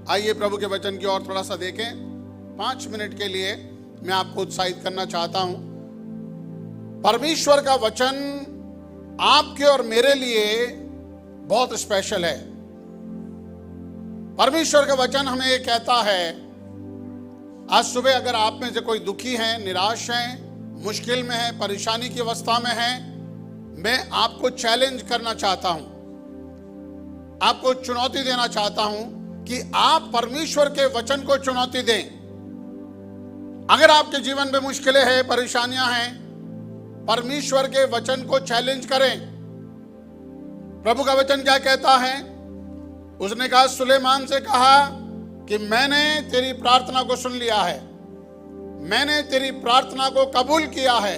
आइए प्रभु के वचन की ओर थोड़ा सा देखें। 5 मिनट के लिए मैं आपको उत्साहित करना चाहता हूं। परमेश्वर का वचन आपके और मेरे लिए बहुत स्पेशल है। परमेश्वर का वचन हमें ये कहता है, आज सुबह अगर आप में से कोई दुखी है, निराश है, मुश्किल में है, परेशानी की अवस्था में है, मैं आपको चैलेंज करना चाहता हूं, आपको चुनौती देना चाहता हूं कि आप परमेश्वर के वचन को चुनौती दें। अगर आपके जीवन में मुश्किलें हैं, परेशानियां हैं, परमेश्वर के वचन को चैलेंज करें। प्रभु का वचन क्या कहता है? उसने कहा, सुलेमान से कहा कि मैंने तेरी प्रार्थना को सुन लिया है, मैंने तेरी प्रार्थना को कबूल किया है,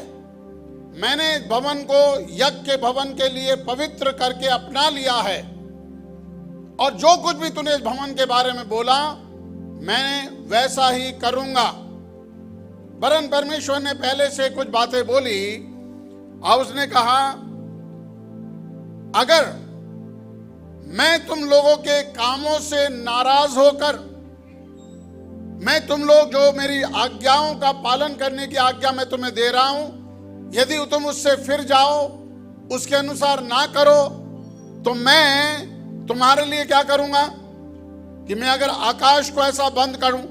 मैंने भवन को यज्ञ के भवन के लिए पवित्र करके अपना लिया है, और जो कुछ भी तूने इस भवन के बारे में बोला मैं वैसा ही करूंगा। वरन परमेश्वर ने पहले से कुछ बातें बोली और उसने कहा, अगर मैं तुम लोगों के कामों से नाराज होकर, मैं तुम लोग जो मेरी आज्ञाओं का पालन करने की आज्ञा मैं तुम्हें दे रहा हूं, यदि तुम उससे फिर जाओ, उसके अनुसार ना करो, तो मैं तुम्हारे लिए क्या करूंगा कि मैं अगर आकाश को ऐसा बंद करूं,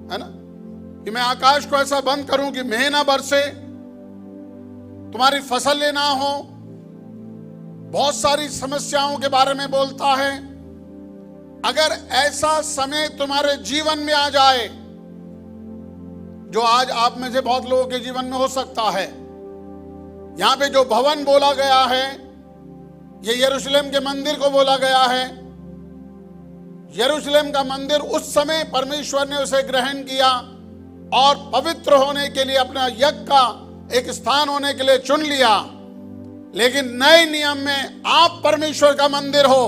है ना, कि मैं आकाश को ऐसा बंद करूं कि मेघ ना बरसे, तुम्हारी फसलें ना हो। बहुत सारी समस्याओं के बारे में बोलता है। अगर ऐसा समय तुम्हारे जीवन में आ जाए, जो आज आप में से बहुत लोगों के जीवन में हो सकता है, यहां पे जो भवन बोला गया है, ये यरूशलेम के मंदिर को बोला गया है। यरूशलेम का मंदिर उस समय परमेश्वर ने उसे ग्रहण किया और पवित्र होने के लिए, अपना यज्ञ का एक स्थान होने के लिए चुन लिया। लेकिन नए नियम में आप परमेश्वर का मंदिर हो,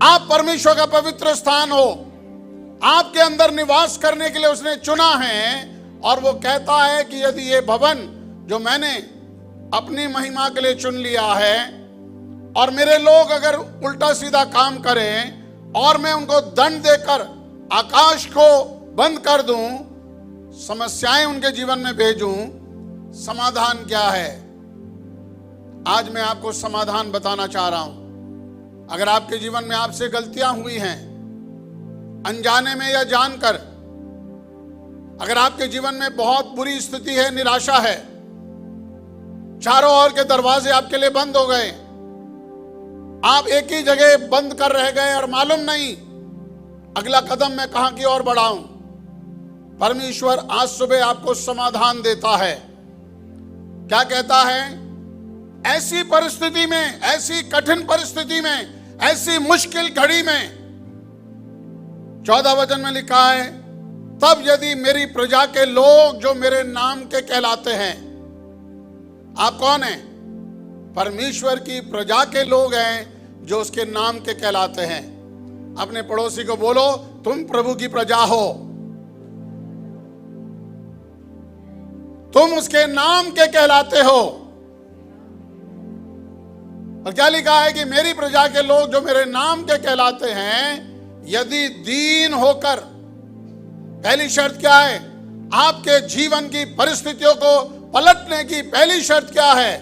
आप परमेश्वर का पवित्र स्थान हो, आपके अंदर निवास करने के लिए उसने चुना है। और वो कहता है कि यदि ये भवन जो मैंने अपनी महिमा के लिए चुन लिया है, और मेरे लोग अगर उल्टा सीधा काम करें और मैं उनको दंड देकर आकाश को बंद कर दूं, समस्याएं उनके जीवन में भेजूं, समाधान क्या है? आज मैं आपको समाधान बताना चाह रहा हूं। अगर आपके जीवन में आपसे गलतियां हुई हैं, अनजाने में या जानकर, अगर आपके जीवन में बहुत बुरी स्थिति है, निराशा है, चारों ओर के दरवाजे आपके लिए बंद हो गए, आप एक ही जगह बंद कर रह गए और मालूम नहीं अगला कदम मैं कहां की ओर बढ़ाऊं, परमेश्वर आज सुबह आपको समाधान देता है। क्या कहता है? ऐसी परिस्थिति में, ऐसी कठिन परिस्थिति में, ऐसी मुश्किल घड़ी में, 14 वचन में लिखा है, तब यदि मेरी प्रजा के लोग जो मेरे नाम के कहलाते हैं। आप कौन हैं? परमेश्वर की प्रजा के लोग हैं जो उसके नाम के कहलाते हैं। अपने पड़ोसी को बोलो, तुम प्रभु की प्रजा हो, तुम उसके नाम के कहलाते हो। और क्या लिखा है कि मेरी प्रजा के लोग जो मेरे नाम के कहलाते हैं, यदि दीन होकर, पहली शर्त क्या है? आपके जीवन की परिस्थितियों को पलटने की पहली शर्त क्या है?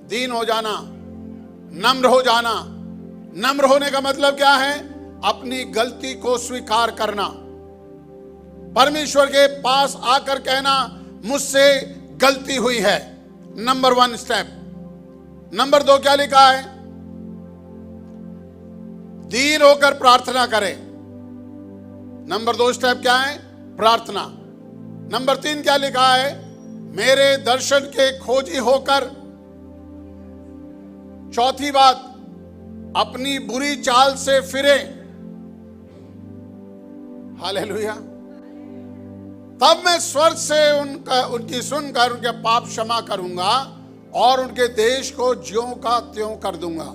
दीन हो जाना, नम्र हो जाना। नम्र होने का मतलब क्या है? अपनी गलती को स्वीकार करना, परमेश्वर के पास आकर कहना, मुझसे गलती हुई है। Number 1 step. नंबर 2 क्या लिखा है? दीन होकर प्रार्थना करें। नंबर 2 स्टेप क्या है? प्रार्थना। नंबर 3 क्या लिखा है? मेरे दर्शन के खोजी होकर। चौथी बात, अपनी बुरी चाल से फिरे। हालेलुया। तब मैं स्वर्ग से उनकी सुनकर उनके पाप क्षमा करूंगा और उनके देश को ज्यों का त्यों कर दूंगा।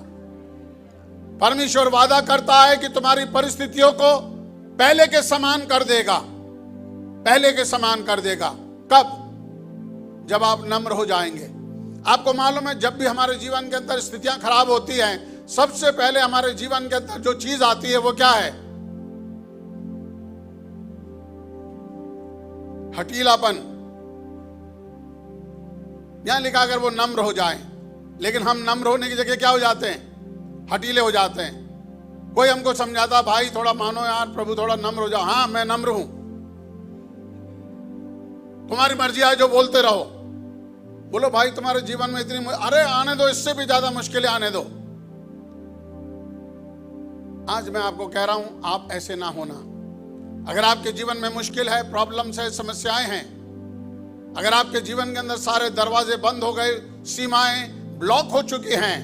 परमेश्वर वादा करता है कि तुम्हारी परिस्थितियों को पहले के समान कर देगा, पहले के समान कर देगा। कब? जब आप नम्र हो जाएंगे। आपको मालूम है, जब भी हमारे जीवन के अंदर स्थितियां खराब होती हैं, सबसे पहले हमारे जीवन के अंदर जो चीज आती है वो क्या है? हठीलापन। यहां लिखा अगर वो नम्र हो जाए, लेकिन हम नम्र होने की जगह क्या हो जाते हैं? हठीले हो जाते हैं। कोई हमको समझाता, भाई थोड़ा मानो यार, प्रभु थोड़ा नम्र हो जाओ। हाँ मैं नम्र हूं, तुम्हारी मर्जी है, जो बोलते रहो। बोलो भाई तुम्हारे जीवन में इतनी, अरे आने दो, इससे भी ज्यादा मुश्किलें आने दो। आज मैं आपको कह रहा हूं, आप ऐसे ना होना। अगर आपके जीवन में मुश्किल है, प्रॉब्लम्स है, समस्याएं हैं, अगर आपके जीवन के अंदर सारे दरवाजे बंद हो गए, सीमाएं ब्लॉक हो चुकी हैं,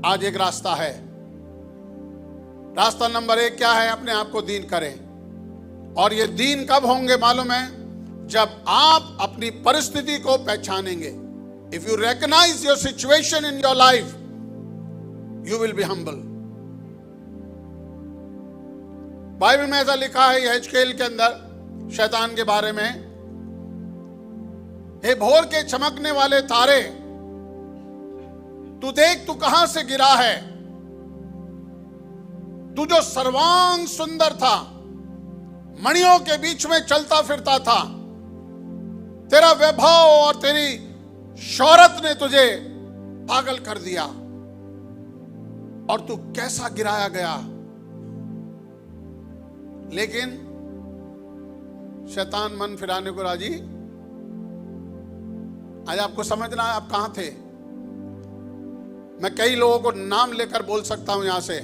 आज एक रास्ता है। रास्ता नंबर 1 क्या है? अपने आप को दीन करें। और ये दीन कब होंगे मालूम है? जब आप अपनी परिस्थिति को पहचानेंगे। If you recognise your situation in your life, you will be humble. Bible में ऐसा लिखा है यहेजकेल के अंदर शैतान के बारे में, हे भोर के चमकने वाले तारे, तू देख तू कहां से गिरा है। तू जो सर्वांग सुंदर था, मणियों के बीच में चलता फिरता था, तेरा वैभव और तेरी शौहरत ने तुझे पागल कर दिया, और तू कैसा गिराया गया। लेकिन शैतान मन फिराने को राजी। आज आपको समझना है आप कहां थे। मैं कई लोगों को नाम लेकर बोल सकता हूं यहां से।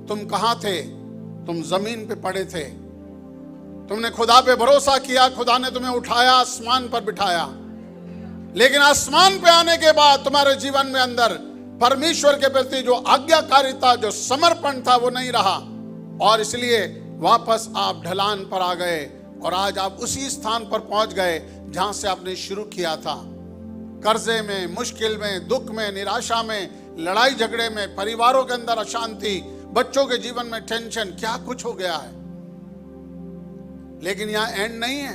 तुम कहां थे? तुम जमीन पे पड़े थे, तुमने खुदा पे भरोसा किया, खुदा ने तुम्हें उठाया, आसमान पर बिठाया। लेकिन आसमान पे आने के बाद तुम्हारे जीवन में अंदर परमेश्वर के प्रति जो आज्ञाकारिता, जो समर्पण था, वो नहीं रहा, और इसलिए वापस आप ढलान पर आ गए, और आज आप उसी स्थान पर पहुंच गए जहां से आपने शुरू किया था। कर्जे में, मुश्किल में, दुख में, निराशा में, लड़ाई झगड़े में, परिवारों के अंदर अशांति, बच्चों के जीवन में टेंशन, क्या कुछ हो गया है। लेकिन यहां एंड नहीं है।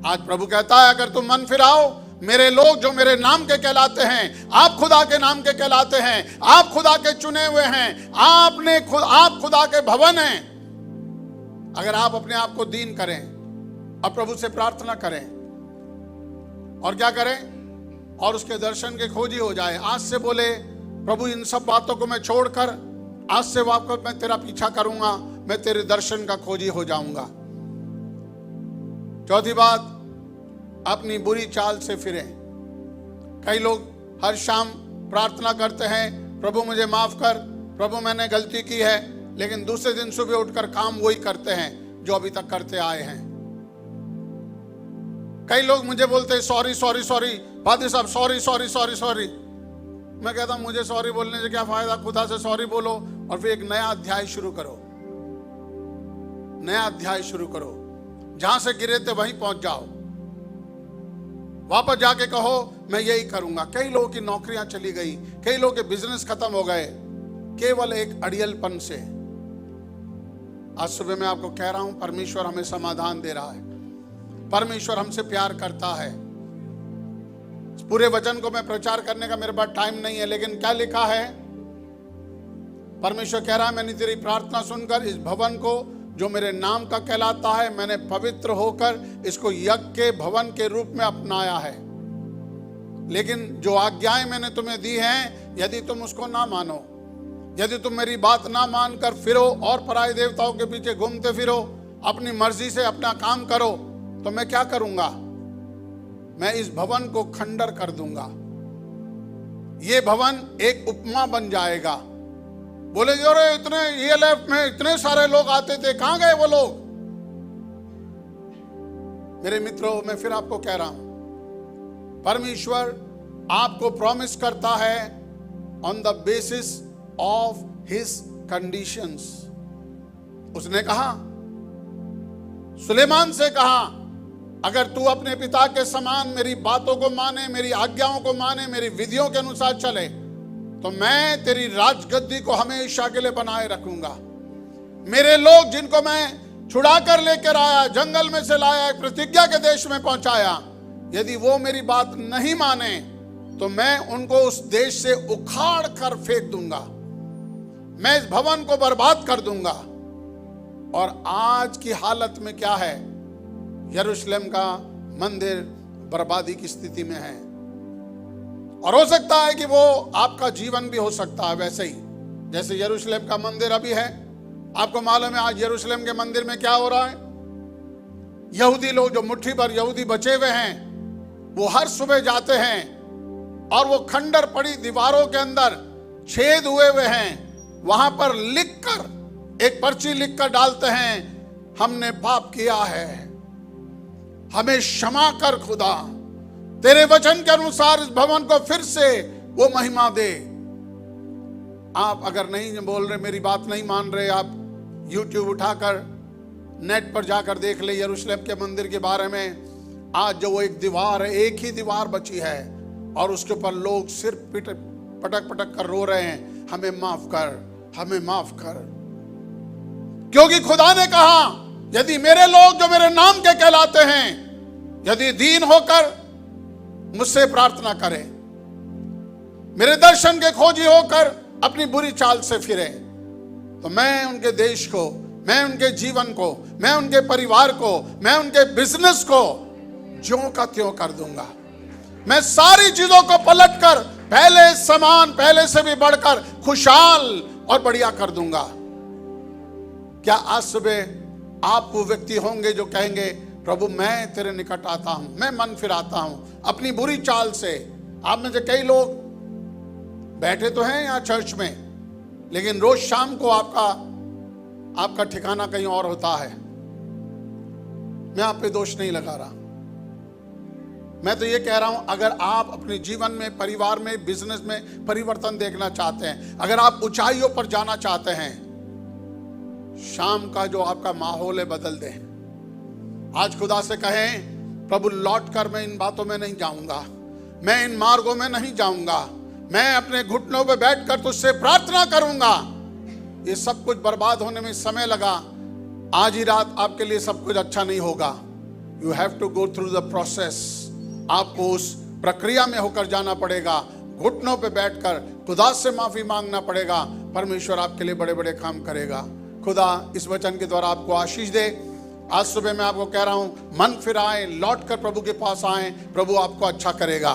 आज प्रभु कहता है अगर तुम मन फिराओ, मेरे लोग जो मेरे नाम के कहलाते हैं, आप खुदा के नाम के कहलाते हैं, आप खुदा के चुने हुए हैं, आप खुदा के भवन हैं। अगर आप अपने आप को दीन करें और प्रभु से प्रार्थना करें, और क्या करें? और उसके दर्शन के खोजी हो जाए। आज से बोले, प्रभु इन सब बातों को मैं छोड़कर आज से वापस मैं तेरा पीछा करूंगा, मैं तेरे दर्शन का खोजी हो जाऊंगा। चौथी बात, अपनी बुरी चाल से फिरें। कई लोग हर शाम प्रार्थना करते हैं, प्रभु मुझे माफ कर, प्रभु मैंने गलती की है, लेकिन दूसरे दिन सुबह उठकर काम वही करते हैं जो अभी तक करते आए हैं। कई लोग मुझे बोलते हैं सॉरी सॉरी सॉरी, फादर साहब सॉरी सॉरी सॉरी सॉरी। मैं कहता हूं मुझे सॉरी बोलने से क्या फायदा, खुदा से सॉरी बोलो और फिर एक नया अध्याय शुरू करो। नया अध्याय शुरू करो, जहां से गिरे थे वहीं पहुंच जाओ। वापस जाके कहो मैं यही करूंगा। कई लोगों की नौकरियां चली गई, कई लोगों के बिजनेस खत्म हो गए, केवल एक अड़ियलपन से। आज सुबह मैं आपको कह रहा हूं, परमेश्वर हमें समाधान दे रहा है, परमेश्वर हमसे प्यार करता है। पूरे वचन को मैं प्रचार करने का मेरे पास टाइम नहीं है, लेकिन क्या लिखा है? परमेश्वर कह रहा है मैंने तेरी प्रार्थना सुनकर इस भवन को जो मेरे नाम का कहलाता है, मैंने पवित्र होकर इसको यज्ञ के भवन के रूप में अपनाया है। लेकिन जो आज्ञाएं मैंने तुम्हें दी हैं, यदि तुम उसको ना मानो, यदि तुम मेरी बात ना मानकर फिरो और पराये देवताओं के पीछे घूमते फिरो, अपनी मर्जी से अपना काम करो, तो मैं क्या करूंगा? मैं इस भवन को खंडर कर दूंगा। ये भवन एक उपमा बन जाएगा। बोलेंगे अरे इतने ELF में इतने सारे लोग आते थे, कहां गए वो लोग? मेरे मित्रों, मैं फिर आपको कह रहा हूं, परमेश्वर आपको प्रॉमिस करता है on the basis of his conditions. उसने कहा, सुलेमान से कहा, अगर तू अपने पिता के समान मेरी बातों को माने, मेरी आज्ञाओं को माने, मेरी विधियों के अनुसार चले, तो मैं तेरी राजगद्दी को हमेशा के लिए बनाए रखूंगा। मेरे लोग जिनको मैं छुड़ा कर लेकर आया, जंगल में से लाया, एक प्रतिज्ञा के देश में पहुंचाया, यदि वो मेरी बात नहीं माने तो मैं उनको उस देश से उखाड़ कर फेंक दूंगा, मैं इस भवन को बर्बाद कर दूंगा। और आज की हालत में क्या है? यरूशलेम का मंदिर बर्बादी की स्थिति में है। और हो सकता है कि वो आपका जीवन भी हो सकता है वैसे ही, जैसे यरूशलेम का मंदिर अभी है। आपको मालूम है आज यरूशलेम के मंदिर में क्या हो रहा है? यहूदी लोग, जो मुट्ठी भर यहूदी बचे हुए हैं, वो हर सुबह जाते हैं और वो खंडर पड़ी दीवारों के अंदर छेद हुए हुए हैं, वहां पर लिखकर एक पर्ची लिखकर डालते हैं, हमने पाप किया है, हमें क्षमा कर खुदा, तेरे वचन के अनुसार इस भवन को फिर से वो महिमा दे। आप अगर नहीं बोल रहे, मेरी बात नहीं मान रहे, आप YouTube उठाकर नेट पर जाकर देख ले यरूशलेम के मंदिर के बारे में। आज जो वो एक दीवार है, एक ही दीवार बची है और उसके ऊपर लोग सिर पटक पटक कर रो रहे हैं, हमें माफ कर, हमें माफ कर। क्योंकि खुदा ने कहा, यदि मेरे लोग जो मेरे नाम के कहलाते हैं, यदि दीन होकर मुझसे प्रार्थना करें, मेरे दर्शन के खोजी होकर अपनी बुरी चाल से फिरे, तो मैं उनके देश को, मैं उनके जीवन को, मैं उनके परिवार को, मैं उनके बिजनेस को ज्यों का त्यों कर दूंगा। मैं सारी चीजों को पलटकर पहले समान, पहले से भी बढ़कर खुशहाल और बढ़िया कर दूंगा। क्या आज सुबह आप वो व्यक्ति होंगे जो कहेंगे, प्रभु मैं तेरे निकट आता हूं, मैं मन फिराता हूं अपनी बुरी चाल से? आप में से कई लोग बैठे तो हैं यहाँ चर्च में, लेकिन रोज शाम को आपका ठिकाना कहीं और होता है। मैं आप पे दोष नहीं लगा रहा, मैं तो ये कह रहा हूं, अगर आप अपने जीवन में, परिवार में, बिजनेस में परिवर्तन देखना चाहते हैं, अगर आप ऊंचाइयों पर जाना चाहते हैं, शाम का जो आपका माहौल है बदल दें। आज खुदा से कहें, प्रभु लौट कर मैं इन बातों में नहीं जाऊंगा, मैं इन मार्गों में नहीं जाऊंगा, मैं अपने घुटनों पे बैठकर तुझसे प्रार्थना करूंगा। ये सब कुछ बर्बाद होने में समय लगा, आज ही रात आपके लिए सब कुछ अच्छा नहीं होगा। You have to go through the process. आपको उस प्रक्रिया में होकर जाना पड़ेगा, घुटनों पे बैठकर खुदा से माफी मांगना पड़ेगा। परमेश्वर आपके लिए बड़े बड़े काम करेगा। खुदा इस वचन के द्वारा आपको आशीष दे। आज सुबह मैं आपको कह रहा हूं, मन फिराएं, लौट कर प्रभु के पास आएं, प्रभु आपको अच्छा करेगा।